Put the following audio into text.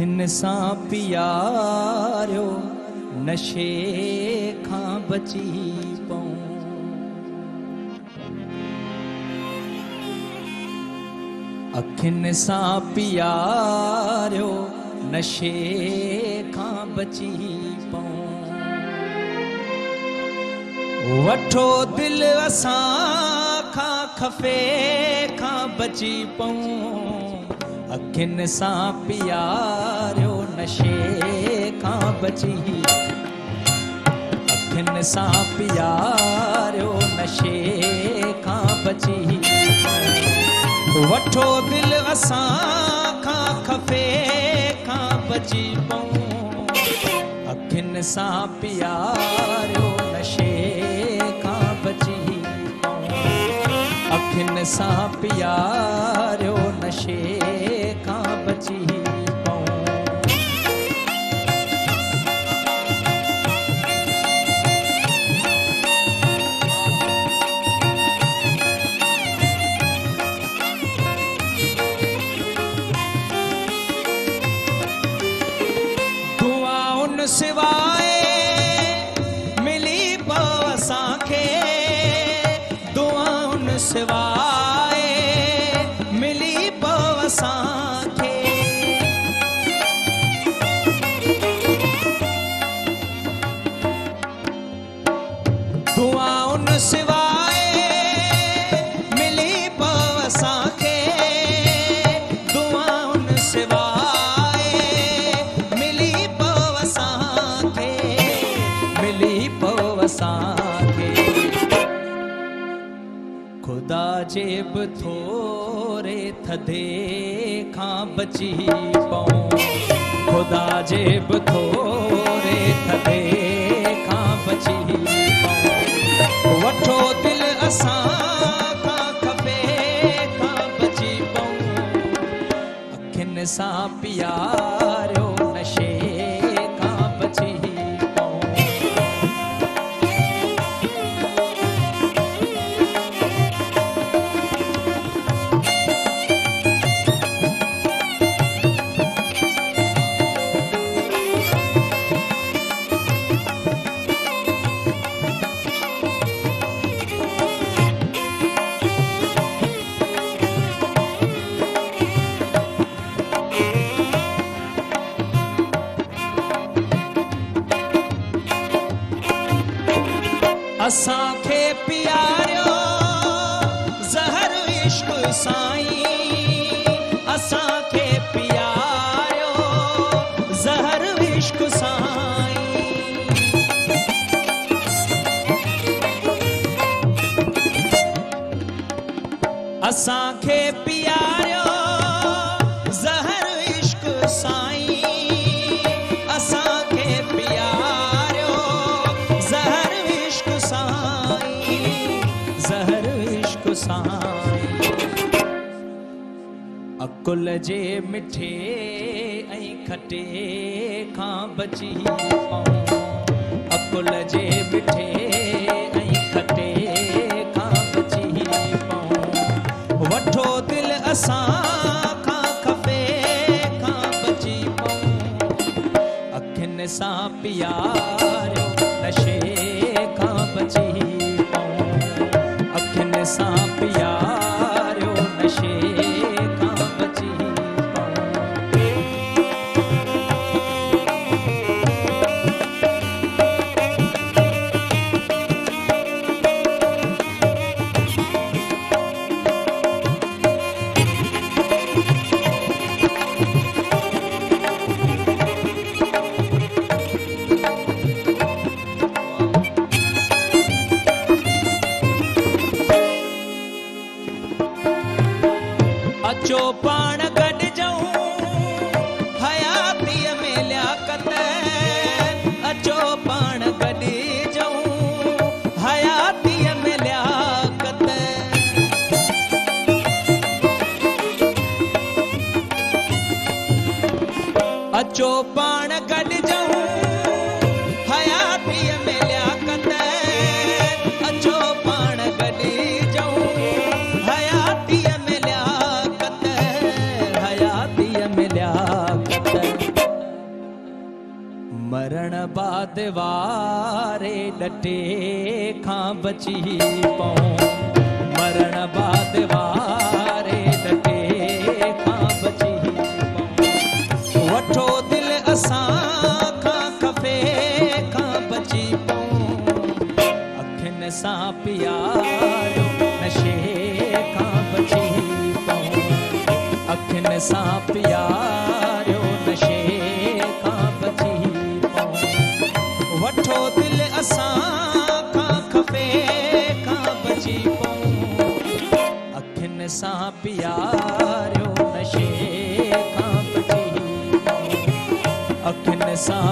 अखिन सां पियारियो नशे खां बची पऊं। अखिन सां पियारियो नशे खां बची पऊं। वठो दिल असां खां खफ़े खां बची पऊं। अखिन सां पियारियो नशे खां बची। अखिन सां पियारियो नशे खां बची। वठो दिल असां खां खफ़े खां बची पऊं। अखिन सां पियारियो नशे खां बची पऊं। अखिन सां पियारियो नशे खां बची पऊं। दुआउनि सिवाय मिली पव असांखे। दुआउनि सिवाय मिली पव असांखे। दुआउनि सिवाय मिली पव असांखे। दुआउनि सिवाय मिली पव असांखे। मिली पव असांखे। खुदा जे बि थोरे थधे खां बची पऊं। खुदा जे बि थोरे थधे खां बची पऊं। वठो दिल असां खां खफ़े खां बची पऊं। अखिन सां पियारियो नशे खां बची पऊं। असांखे पियारियो ज़हर इश्क़ साईं। असांखे पियारियो ज़हर इश्क़ साईं। असांखे पियारियो ज़हर इश्क़ साईं। असांखे पियारियो ज़हर इश्क़ साईं। ज़हर इश्क़ साईं। अकुल जे मिठे ऐं खटे खां बची पऊं। अकुल जे मिठे ऐं खटे खां बची पऊं। वठो दिल असां खां खफ़े खां बची पऊं। अखिन सां पियारियो नशे खां बची पऊं। अखिन सां पियारियो नशे खां बची पऊं। बाद वारे डटे खां बची पऊं मरण बाद वारे डटे खां बची पऊं वठो दिल असां खां खफे खां बची पऊं अखियुनि सां पियारो नशे खां बची पऊं अखियुनि सां पियारो नशे खां बची पऊं वठो दिल असां खां खफे खां बची पऊं अखियुनि सां पियारो नशे खां बची पऊं अखियुनि सां